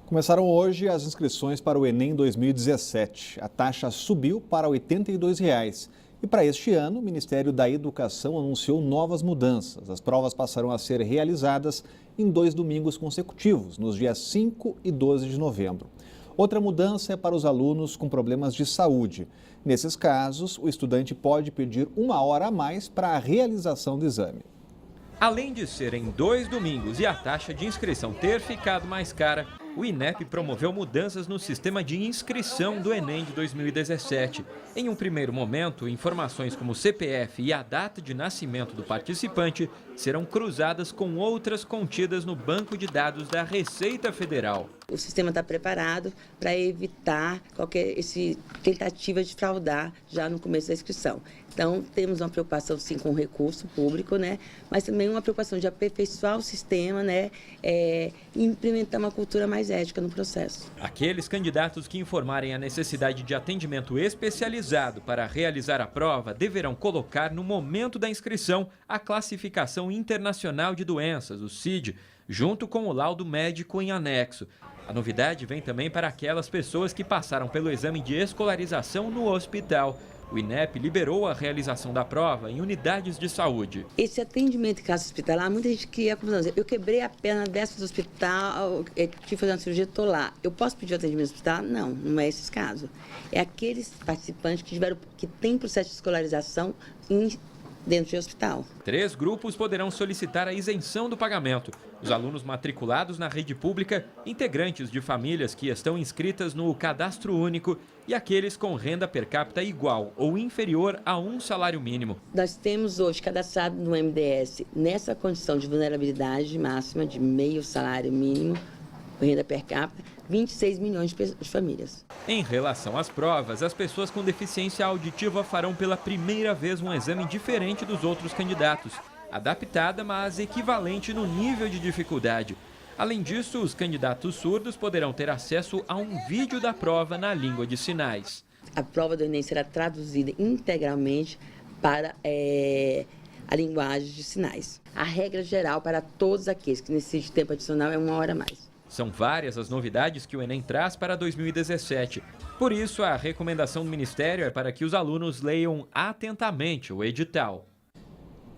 Começaram hoje as inscrições para o Enem 2017. A taxa subiu para R$ 82. E para este ano, o Ministério da Educação anunciou novas mudanças. As provas passarão a ser realizadas em 2 domingos consecutivos, nos dias 5 e 12 de novembro. Outra mudança é para os alunos com problemas de saúde. Nesses casos, o estudante pode pedir 1 hora a mais para a realização do exame. Além de ser em 2 domingos e a taxa de inscrição ter ficado mais cara, o INEP promoveu mudanças no sistema de inscrição do Enem de 2017. Em um primeiro momento, informações como o CPF e a data de nascimento do participante serão cruzadas com outras contidas no banco de dados da Receita Federal. O sistema está preparado para evitar qualquer tentativa de fraudar já no começo da inscrição. Então, temos uma preocupação sim com o recurso público, né? Mas também uma preocupação de aperfeiçoar o sistema, né? E implementar uma cultura mais ética no processo. Aqueles candidatos que informarem a necessidade de atendimento especializado para realizar a prova deverão colocar no momento da inscrição a classificação internacional de doenças, o CID, junto com o laudo médico em anexo. A novidade vem também para aquelas pessoas que passaram pelo exame de escolarização no hospital. O INEP liberou a realização da prova em unidades de saúde. Esse atendimento em casa hospitalar, muita gente cria confusão. Eu quebrei a perna dentro do hospital, tive que fazer uma cirurgia, estou lá. Eu posso pedir o atendimento hospitalar? Não, não é esse caso. É aqueles participantes que têm processo de escolarização dentro de hospital. 3 grupos poderão solicitar a isenção do pagamento. Os alunos matriculados na rede pública, integrantes de famílias que estão inscritas no Cadastro Único e aqueles com renda per capita igual ou inferior a 1 salário mínimo. Nós temos hoje cadastrado no MDS, nessa condição de vulnerabilidade máxima de meio salário mínimo, renda per capita, 26 milhões de famílias. Em relação às provas, as pessoas com deficiência auditiva farão pela primeira vez um exame diferente dos outros candidatos, adaptada, mas equivalente no nível de dificuldade. Além disso, os candidatos surdos poderão ter acesso a um vídeo da prova na língua de sinais. A prova do Enem será traduzida integralmente para a linguagem de sinais. A regra geral para todos aqueles que necessitam de tempo adicional é 1 hora a mais. São várias as novidades que o Enem traz para 2017. Por isso, a recomendação do Ministério é para que os alunos leiam atentamente o edital.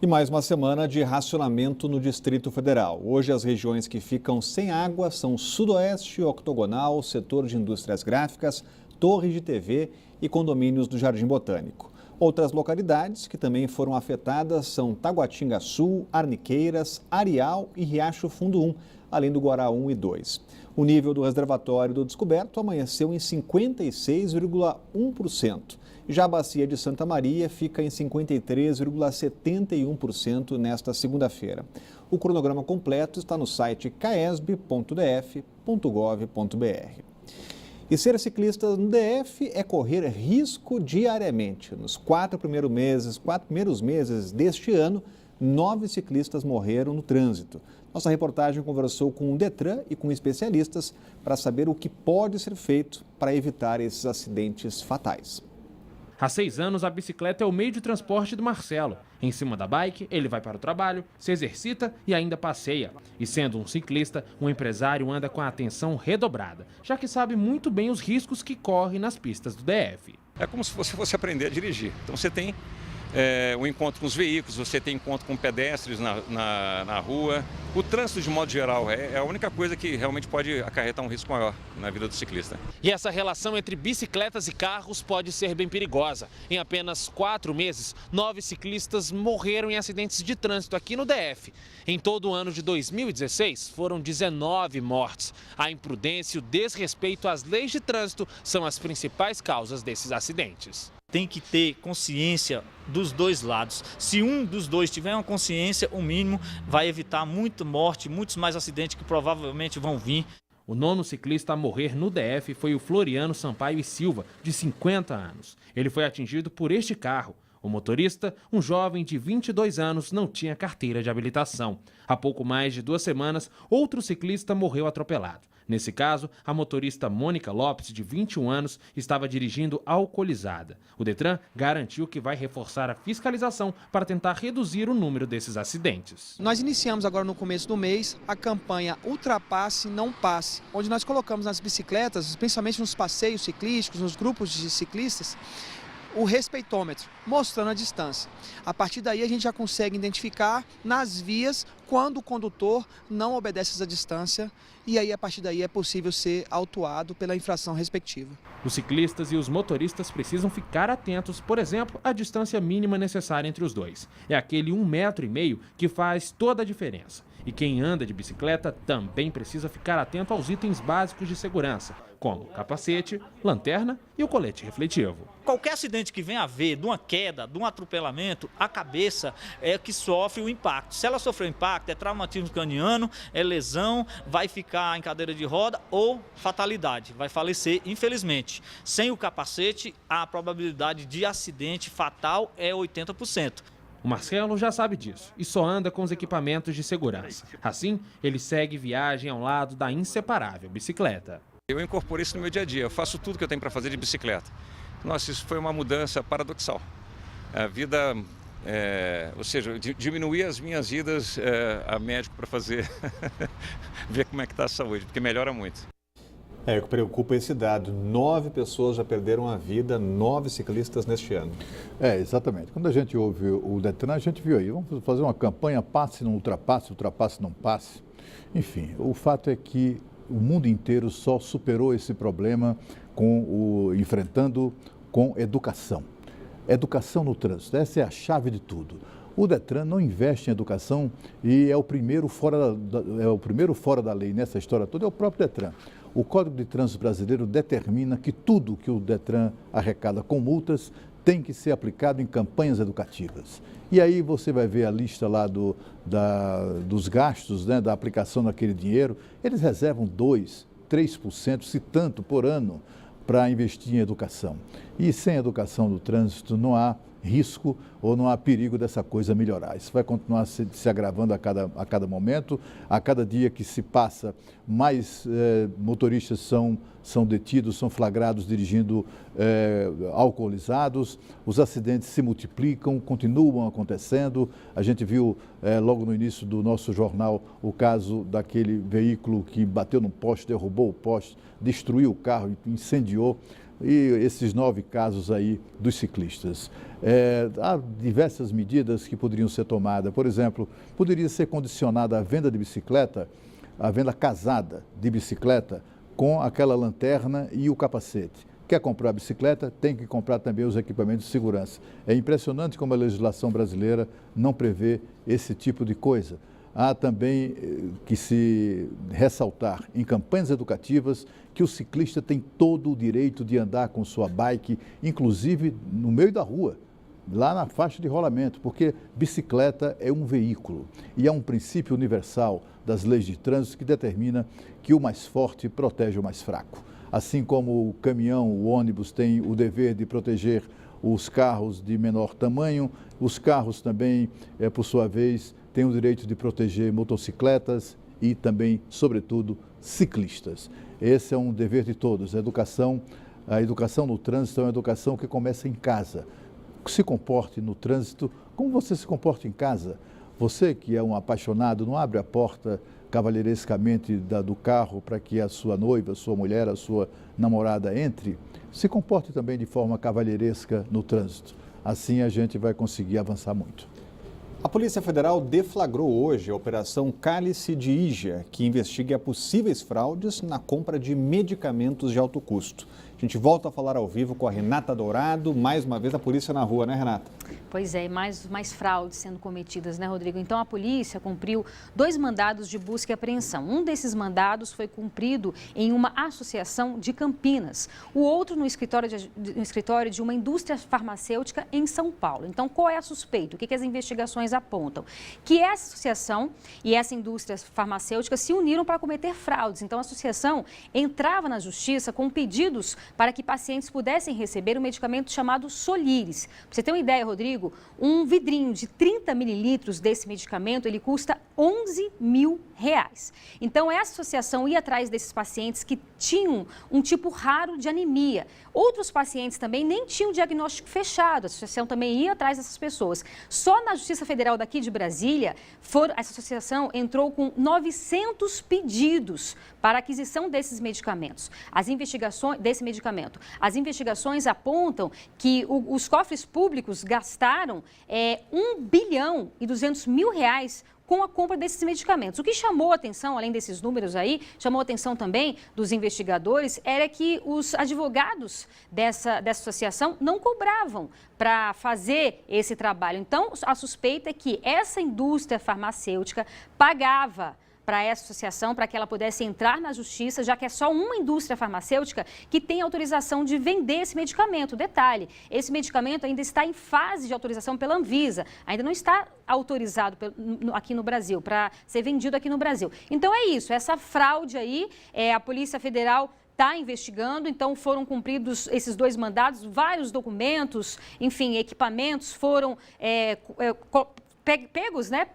E mais uma semana de racionamento no Distrito Federal. Hoje as regiões que ficam sem água são Sudoeste, Octogonal, setor de indústrias gráficas, torre de TV e condomínios do Jardim Botânico. Outras localidades que também foram afetadas são Taguatinga Sul, Arniqueiras, Areal e Riacho Fundo 1, além do Guará 1 e 2. O nível do reservatório do Descoberto amanheceu em 56,1%. Já a bacia de Santa Maria fica em 53,71% nesta segunda-feira. O cronograma completo está no site caesb.df.gov.br. E ser ciclista no DF é correr risco diariamente. Nos 4 primeiros meses deste ano, 9 ciclistas morreram no trânsito. Nossa reportagem conversou com o Detran e com especialistas para saber o que pode ser feito para evitar esses acidentes fatais. Há 6 anos, a bicicleta é o meio de transporte do Marcelo. Em cima da bike, ele vai para o trabalho, se exercita e ainda passeia. E sendo um ciclista, um empresário anda com a atenção redobrada, já que sabe muito bem os riscos que corre nas pistas do DF. É como se você fosse aprender a dirigir. Então você tem o encontro com os veículos, você tem encontro com pedestres na rua. O trânsito, de modo geral, é a única coisa que realmente pode acarretar um risco maior na vida do ciclista. E essa relação entre bicicletas e carros pode ser bem perigosa. Em apenas 4 meses, 9 ciclistas morreram em acidentes de trânsito aqui no DF. Em todo o ano de 2016, foram 19 mortes. A imprudência e o desrespeito às leis de trânsito são as principais causas desses acidentes. Tem que ter consciência dos dois lados. Se um dos dois tiver uma consciência, o mínimo vai evitar muita morte, muitos mais acidentes que provavelmente vão vir. O 9º ciclista a morrer no DF foi o Floriano Sampaio e Silva, de 50 anos. Ele foi atingido por este carro. O motorista, um jovem de 22 anos, não tinha carteira de habilitação. Há pouco mais de 2 semanas, outro ciclista morreu atropelado. Nesse caso, a motorista Mônica Lopes, de 21 anos, estava dirigindo alcoolizada. O Detran garantiu que vai reforçar a fiscalização para tentar reduzir o número desses acidentes. Nós iniciamos agora no começo do mês a campanha Ultrapasse, Não Passe, onde nós colocamos nas bicicletas, principalmente nos passeios ciclísticos, nos grupos de ciclistas, o respeitômetro, mostrando a distância. A partir daí a gente já consegue identificar nas vias quando o condutor não obedece essa distância e aí a partir daí é possível ser autuado pela infração respectiva. Os ciclistas e os motoristas precisam ficar atentos, por exemplo, à distância mínima necessária entre os dois. É aquele 1,5 metro que faz toda a diferença. E quem anda de bicicleta também precisa ficar atento aos itens básicos de segurança, como capacete, lanterna e o colete refletivo. Qualquer acidente que venha a haver, de uma queda, de um atropelamento, a cabeça é que sofre o impacto. Se ela sofreu impacto, é traumatismo craniano, é lesão, vai ficar em cadeira de roda ou fatalidade, vai falecer, infelizmente. Sem o capacete, a probabilidade de acidente fatal é 80%. O Marcelo já sabe disso e só anda com os equipamentos de segurança. Assim, ele segue viagem ao lado da inseparável bicicleta. Eu incorporei isso no meu dia a dia, eu faço tudo que eu tenho para fazer de bicicleta. Nossa, isso foi uma mudança paradoxal. A vida, ou seja, diminuir as minhas idas a médico para fazer, ver como é que está a saúde, porque melhora muito. O que preocupa é esse dado. 9 pessoas já perderam a vida, 9 ciclistas neste ano. Exatamente. Quando a gente ouve o Detran, a gente viu aí, vamos fazer uma campanha passe, não ultrapasse, ultrapasse, não passe. Enfim, o fato é que o mundo inteiro só superou esse problema enfrentando com educação. Educação no trânsito, essa é a chave de tudo. O Detran não investe em educação e é o primeiro fora da lei nessa história toda, é o próprio Detran. O Código de Trânsito Brasileiro determina que tudo que o Detran arrecada com multas tem que ser aplicado em campanhas educativas. E aí você vai ver a lista lá dos gastos, né, da aplicação daquele dinheiro. Eles reservam 2%, 3%, se tanto, por ano, para investir em educação. E sem educação do trânsito não há risco ou não há perigo dessa coisa melhorar. Isso vai continuar se agravando a cada momento. A cada dia que se passa, mais motoristas são detidos, são flagrados dirigindo alcoolizados. Os acidentes se multiplicam, continuam acontecendo. A gente viu logo no início do nosso jornal o caso daquele veículo que bateu num poste, derrubou o poste, destruiu o carro, incendiou. E esses 9 casos aí dos ciclistas. Há diversas medidas que poderiam ser tomadas. Por exemplo, poderia ser condicionada a venda de bicicleta, a venda casada de bicicleta com aquela lanterna e o capacete. Quer comprar a bicicleta, tem que comprar também os equipamentos de segurança. É impressionante como a legislação brasileira não prevê esse tipo de coisa. Há também que se ressaltar em campanhas educativas que o ciclista tem todo o direito de andar com sua bike, inclusive no meio da rua, lá na faixa de rolamento, porque bicicleta é um veículo e há um princípio universal das leis de trânsito que determina que o mais forte protege o mais fraco. Assim como o caminhão, o ônibus tem o dever de proteger os carros de menor tamanho, os carros também, por sua vez, têm o direito de proteger motocicletas e também, sobretudo, ciclistas. Esse é um dever de todos. A educação no trânsito é uma educação que começa em casa. Se comporte no trânsito como você se comporta em casa. Você que é um apaixonado, não abre a porta cavalheirescamente do carro para que a sua noiva, a sua mulher, a sua namorada entre. Se comporte também de forma cavalheiresca no trânsito. Assim a gente vai conseguir avançar muito. A Polícia Federal deflagrou hoje a Operação Cálice de Ija, que investiga possíveis fraudes na compra de medicamentos de alto custo. A gente volta a falar ao vivo com a Renata Dourado, mais uma vez a polícia na rua, né, Renata? Pois é, mais fraudes sendo cometidas, né, Rodrigo? Então, a polícia cumpriu 2 mandados de busca e apreensão. Um desses mandados foi cumprido em uma associação de Campinas. O outro no escritório de uma indústria farmacêutica em São Paulo. Então, qual é a suspeita? O que as investigações apontam? Que essa associação e essa indústria farmacêutica se uniram para cometer fraudes. Então, a associação entrava na justiça com pedidos para que pacientes pudessem receber um medicamento chamado Soliris. Para você ter uma ideia, Rodrigo, um vidrinho de 30 mililitros desse medicamento, ele custa R$11 mil. Então, essa associação ia atrás desses pacientes que tinham um tipo raro de anemia. Outros pacientes também nem tinham diagnóstico fechado, a associação também ia atrás dessas pessoas. Só na Justiça Federal daqui de Brasília, essa associação entrou com 900 pedidos para aquisição desses medicamentos. As investigações apontam que os cofres públicos gastaram R$1 bilhão e 200 mil com a compra desses medicamentos. O que chamou a atenção, além desses números aí, chamou a atenção também dos investigadores, era que os advogados dessa associação não cobravam para fazer esse trabalho. Então, a suspeita é que essa indústria farmacêutica pagava para essa associação, para que ela pudesse entrar na justiça, já que é só uma indústria farmacêutica que tem autorização de vender esse medicamento. Detalhe, esse medicamento ainda está em fase de autorização pela Anvisa, ainda não está autorizado aqui no Brasil, para ser vendido aqui no Brasil. Então é isso, essa fraude aí, a Polícia Federal está investigando, então foram cumpridos esses 2 mandados, vários documentos, enfim, equipamentos foram pegos, né,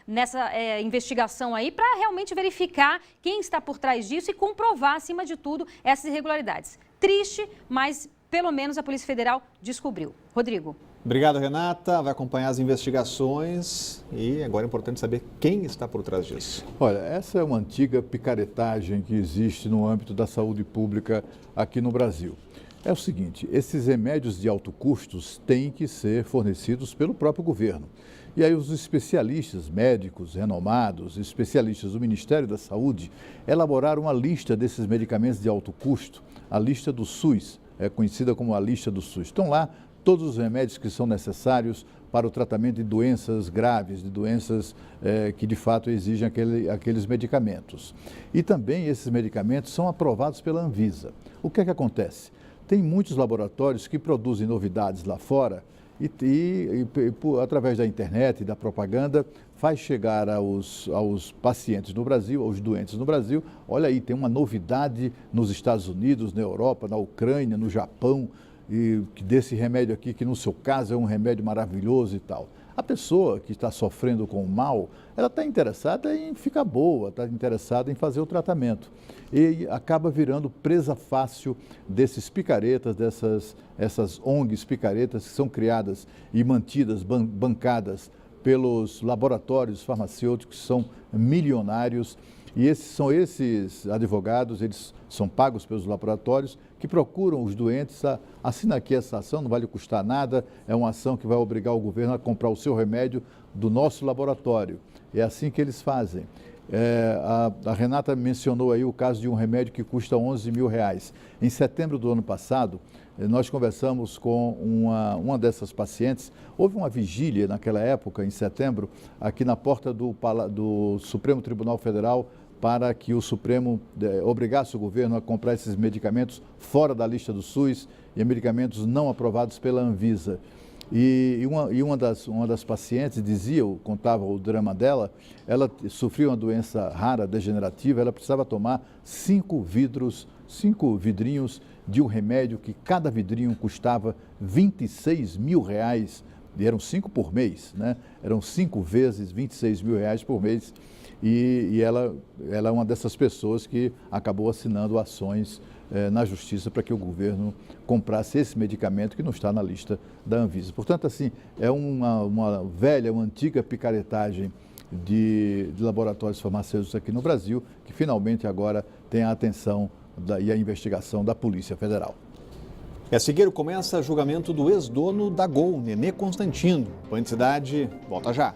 nessa investigação aí, para realmente verificar quem está por trás disso e comprovar, acima de tudo, essas irregularidades. Triste, mas pelo menos a Polícia Federal descobriu. Rodrigo. Obrigado, Renata. Vai acompanhar as investigações e agora é importante saber quem está por trás disso. Olha, essa é uma antiga picaretagem que existe no âmbito da saúde pública aqui no Brasil. É o seguinte, esses remédios de alto custo têm que ser fornecidos pelo próprio governo. E aí os especialistas, médicos renomados, especialistas do Ministério da Saúde, elaboraram uma lista desses medicamentos de alto custo, a lista do SUS, é conhecida como a lista do SUS. Estão lá todos os remédios que são necessários para o tratamento de doenças graves, de doenças que de fato exigem aqueles medicamentos. E também esses medicamentos são aprovados pela Anvisa. O que é que acontece? Tem muitos laboratórios que produzem novidades lá fora e através da internet e da propaganda, faz chegar aos pacientes no Brasil, aos doentes no Brasil, olha aí, tem uma novidade nos Estados Unidos, na Europa, na Ucrânia, no Japão, e desse remédio aqui, que no seu caso é um remédio maravilhoso e tal. A pessoa que está sofrendo com o mal, ela está interessada em ficar boa, está interessada em fazer o tratamento. E acaba virando presa fácil desses picaretas, essas ONGs picaretas que são criadas e mantidas, bancadas pelos laboratórios farmacêuticos, que são milionários. E são esses advogados, eles são pagos pelos laboratórios, que procuram os doentes, assina aqui essa ação, não vai lhe custar nada, é uma ação que vai obrigar o governo a comprar o seu remédio do nosso laboratório. É assim que eles fazem. A Renata mencionou aí o caso de um remédio que custa R$11 mil. Em setembro do ano passado, nós conversamos com uma dessas pacientes. Houve uma vigília naquela época, em setembro, aqui na porta do Supremo Tribunal Federal, para que o Supremo obrigasse o governo a comprar esses medicamentos fora da lista do SUS e medicamentos não aprovados pela Anvisa. E uma das pacientes contava o drama dela, ela sofria uma doença rara, degenerativa, ela precisava tomar 5 vidrinhos de um remédio que cada vidrinho custava R$26 mil, e eram 5 por mês, né? Eram 5 vezes R$26 mil por mês. E ela é uma dessas pessoas que acabou assinando ações na justiça para que o governo comprasse esse medicamento que não está na lista da Anvisa. Portanto, assim, é uma antiga picaretagem de laboratórios farmacêuticos aqui no Brasil, que finalmente agora tem a atenção e a investigação da Polícia Federal. E a seguir começa julgamento do ex-dono da Gol, Nenê Constantino. Band Cidade, volta já.